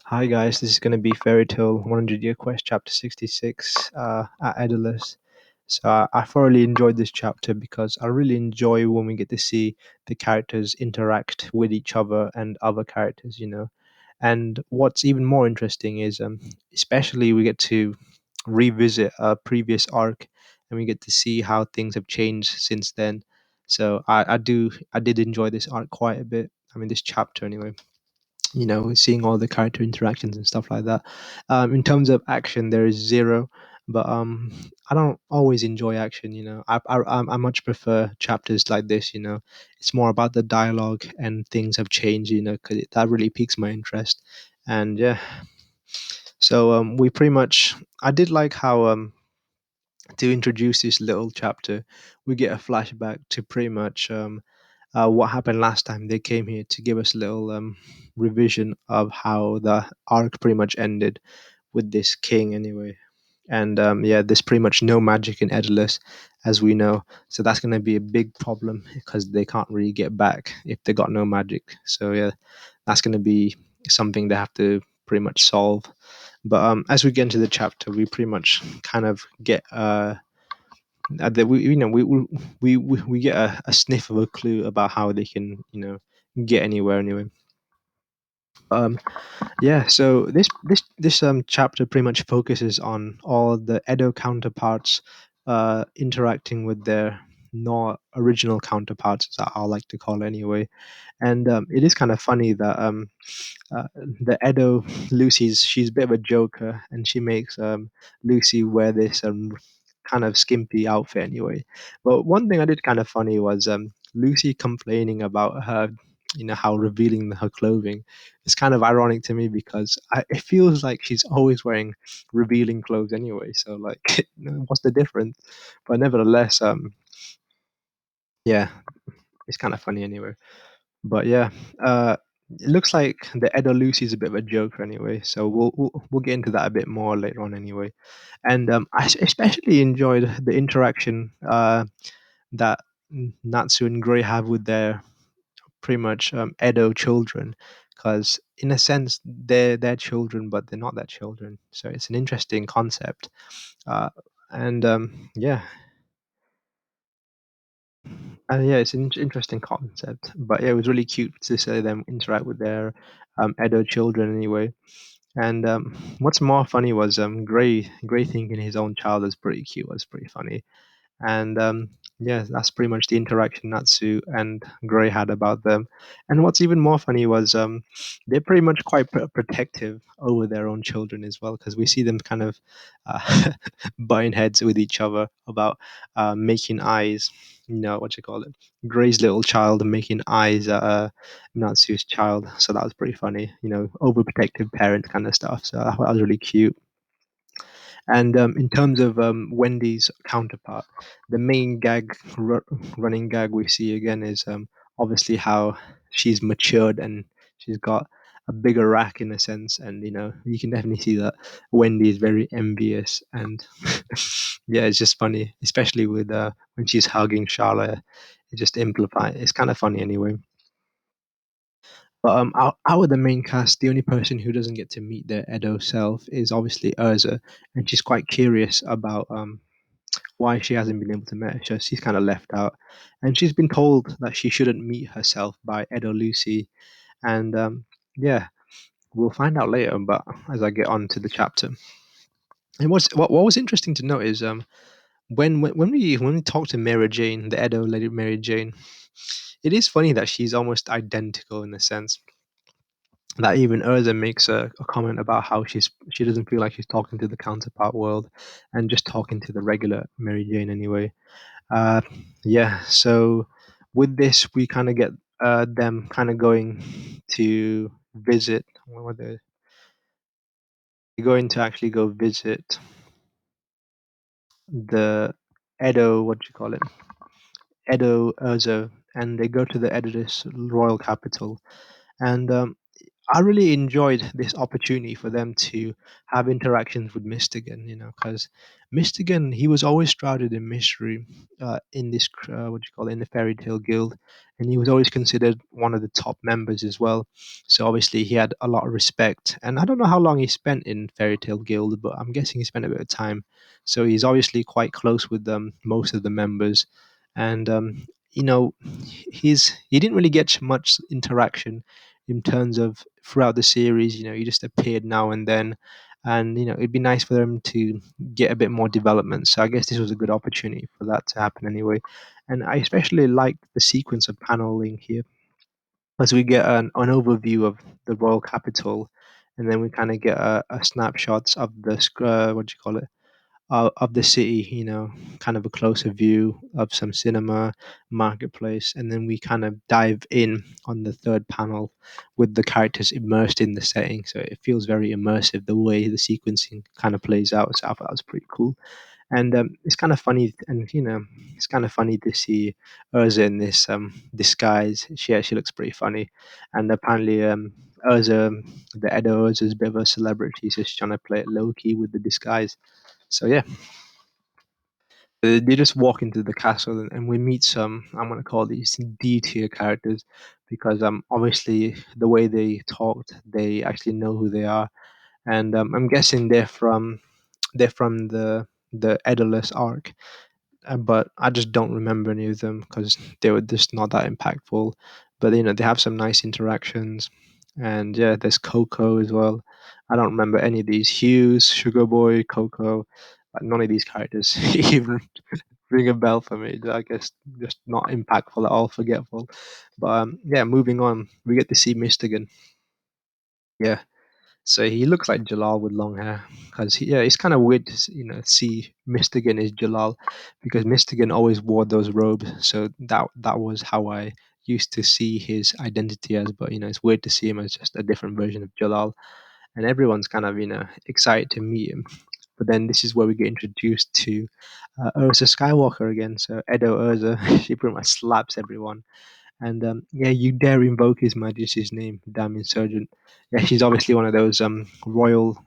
Hi guys, this is going to be Fairy Tale 100 Year Quest Chapter 66 at Edalus. I thoroughly enjoyed this chapter because I really enjoy when we get to see the characters interact with each other and other characters. And what's even more interesting is, especially we get to revisit a previous arc and we get to see how things have changed since then. I did enjoy this arc quite a bit. I mean, this chapter anyway, seeing all the character interactions and stuff like that. In terms of action, there is zero, but I don't always enjoy action. I much prefer chapters like this. It's more about the dialogue and things have changed. Because that really piques my interest. And yeah, so we pretty much. I did like how to introduce this little chapter, we get a flashback to pretty much what happened last time they came here to give us a little revision of how the arc pretty much ended with this king anyway. And yeah, there's pretty much no magic in Edalus, as we know. So that's going to be a big problem because they can't really get back if they got no magic. So yeah, that's going to be something they have to pretty much solve. But as we get into the chapter, we pretty much kind of get that we get a sniff of a clue about how they can get anywhere anyway. Um, yeah, so this chapter pretty much focuses on all the Edo counterparts interacting with their not original counterparts, as I like to call it anyway. And it is kind of funny that the Edo Lucy's she's a bit of a joker, and she makes Lucy wear this kind of skimpy outfit anyway. But one thing I did kind of funny was Lucy complaining about her, how revealing her clothing. It's kind of ironic to me because it feels like she's always wearing revealing clothes anyway. So like, what's the difference? But nevertheless, yeah, it's kind of funny anyway. But yeah, uh, it looks like the Edo Lucy is a bit of a joker anyway. So we'll get into that a bit more later on anyway. And especially enjoyed the interaction that Natsu and Gray have with their pretty much Edo children, because in a sense they're their children, but they're not their children. So it's an interesting concept. Uh, and yeah, yeah, it's an interesting concept. But yeah, it was really cute to see them interact with their Edo children anyway. And what's more funny was Gray thinking his own child was pretty cute. Was pretty funny. And yeah, that's pretty much the interaction Natsu and Gray had about them. And what's even more funny was they're pretty much quite protective over their own children as well, because we see them kind of butting heads with each other about making eyes. What you call it? Gray's little child making eyes at Natsu's child. So that was pretty funny. Overprotective parent kind of stuff. So I thought that was really cute. And in terms of Wendy's counterpart, the main running gag we see again is obviously how she's matured and she's got a bigger rack in a sense. And, you can definitely see that Wendy is very envious. And yeah, it's just funny, especially with when she's hugging Charlotte. It just amplifies. It's kind of funny anyway. But out of the main cast, the only person who doesn't get to meet their Edo self is obviously Urza, and she's quite curious about why she hasn't been able to meet her. So she's kind of left out, and she's been told that she shouldn't meet herself by Edo Lucy, and yeah, we'll find out later. But as I get on to the chapter, and what was interesting to note is when we talk to Mary Jane, the Edo lady Mary Jane, it is funny that she's almost identical in the sense that even Urza makes a comment about how she doesn't feel like she's talking to the counterpart world and just talking to the regular Mary Jane anyway. Uh, yeah, so with this we kind of get them kind of going to visit. What were they? They're going to actually go visit the Edo. What do you call it? Edo Urza, and they go to the Edidus royal capital. And I really enjoyed this opportunity for them to have interactions with Mistigan, because Mistigan, he was always shrouded in mystery in this, what do you call it, in the Fairy Tale Guild, and he was always considered one of the top members as well. So obviously he had a lot of respect, and I don't know how long he spent in Fairy Tale Guild, but I'm guessing he spent a bit of time. So he's obviously quite close with most of the members, and he didn't really get much interaction in terms of throughout the series. He just appeared now and then, and it'd be nice for them to get a bit more development. So I guess this was a good opportunity for that to happen anyway. And I especially like the sequence of paneling here, as we get an overview of the royal capital, and then we kind of get a snapshots of the what do you call it, of the city, kind of a closer view of some cinema, marketplace, and then we kind of dive in on the third panel with the characters immersed in the setting. So it feels very immersive the way the sequencing kind of plays out. So I thought that was pretty cool. And it's kind of funny, and it's kind of funny to see Urza in this disguise. She actually looks pretty funny, and apparently Urza, the Edo Urza, is a bit of a celebrity, so she's trying to play it low key with the disguise. So yeah, they just walk into the castle, and we meet some, I'm gonna call these D tier characters, because obviously the way they talked, they actually know who they are, and I'm guessing they're from the Edalus arc, but I just don't remember any of them because they were just not that impactful. But they have some nice interactions, and yeah, there's Coco as well. I don't remember any of these. Hughes, Sugar Boy, Coco. None of these characters even ring a bell for me. I guess just not impactful at all, forgetful. But yeah, moving on, we get to see Mistigan. Yeah, so he looks like Jalal with long hair. Because yeah, it's kind of weird to see Mistigan as Jalal, because Mistigan always wore those robes. So that was how I used to see his identity as. But it's weird to see him as just a different version of Jalal, and everyone's kind of excited to meet him. But then this is where we get introduced to Ursa Skywalker again. So Edo Ursa, she pretty much slaps everyone. And yeah, you dare invoke His Majesty's name, damn insurgent. Yeah, she's obviously one of those loyal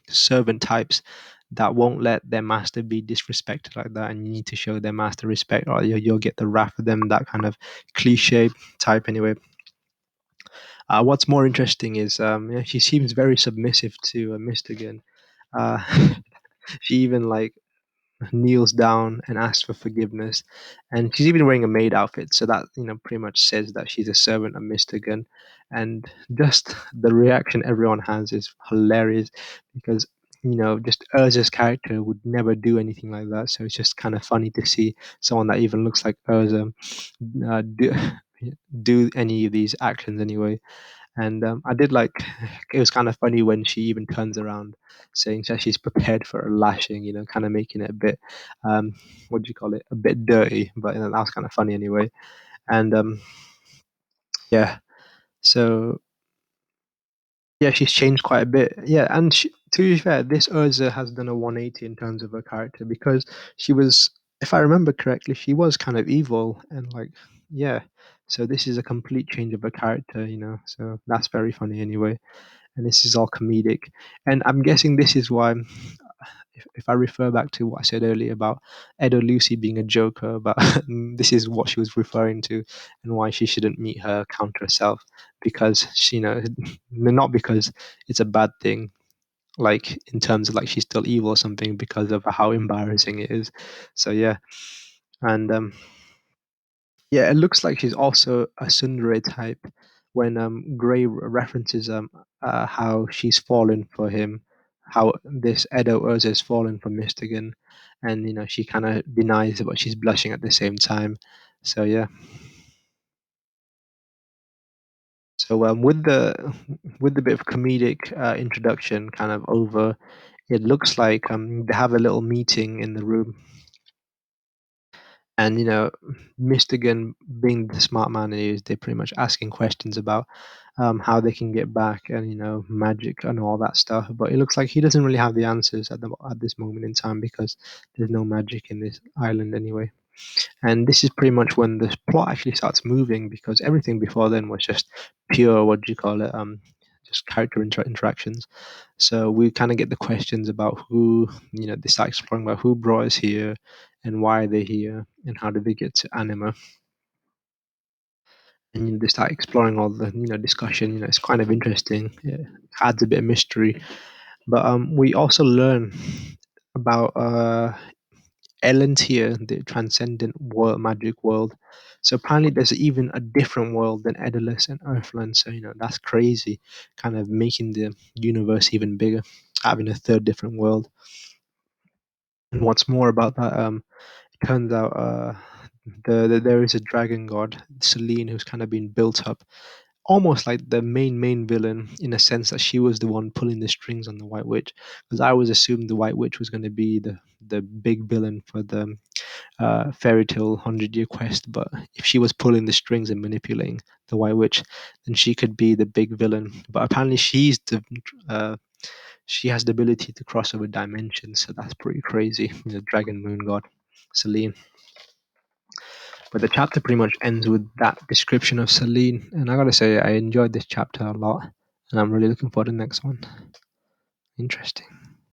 servant types that won't let their master be disrespected like that, and you need to show their master respect, or you'll get the wrath of them. That kind of cliche type, anyway. What's more interesting is yeah, she seems very submissive to Mistigan. Uh, she even like kneels down and asks for forgiveness, and she's even wearing a maid outfit, so that pretty much says that she's a servant of Mr. Gunn. And just the reaction everyone has is hilarious, because just Urza's character would never do anything like that, so it's just kind of funny to see someone that even looks like Urza do do any of these actions anyway. And I did like, it was kind of funny when she even turns around saying that she's prepared for a lashing, kind of making it a bit, what do you call it, a bit dirty. But that was kind of funny anyway. And yeah, so yeah, she's changed quite a bit. Yeah, and to be fair, this Urza has done a 180 in terms of her character, because she was, if I remember correctly, she was kind of evil and like, yeah. So this is a complete change of her character, So that's very funny anyway, and this is all comedic. And I'm guessing this is why, if I refer back to what I said earlier about Edo Lucy being a joker, but this is what she was referring to, and why she shouldn't meet her counter self, because she, not because it's a bad thing, like in terms of like she's still evil or something, because of how embarrassing it is. So yeah, and yeah, it looks like she's also a tsundere type when Gray references how she's fallen for him, how this Edo Urza has fallen for Mistigan, and she kind of denies it, but she's blushing at the same time. So yeah. So with the bit of comedic introduction kind of over, it looks like they have a little meeting in the room, and Mistigan, being the smart man he is, they're pretty much asking questions about how they can get back, and magic and all that stuff. But it looks like he doesn't really have the answers at this moment in time, because there's no magic in this island anyway. And this is pretty much when the plot actually starts moving, because everything before then was just pure, what do you call it, just character interactions. So we kind of get the questions about who, they start exploring about who brought us here, and why are they here, and how did they get to Anima. And they start exploring all the discussion. It's kind of interesting. It adds a bit of mystery, but we also learn about Elantir, the transcendent world, magic world. So apparently, there's even a different world than Daedalus and Earthland. So that's crazy, kind of making the universe even bigger, having a third different world. And what's more about that, it turns out there is a dragon god, Selene, who's kind of been built up, almost like the main villain, in a sense that she was the one pulling the strings on the White Witch. Because I always assumed the White Witch was going to be the big villain for the fairy tale 100-year quest. But if she was pulling the strings and manipulating the White Witch, then she could be the big villain. But apparently, uh, she has the ability to cross over dimensions, so that's pretty crazy. Dragon Moon God, Selene. But the chapter pretty much ends with that description of Selene, and I gotta say, I enjoyed this chapter a lot, and I'm really looking forward to the next one. Interesting.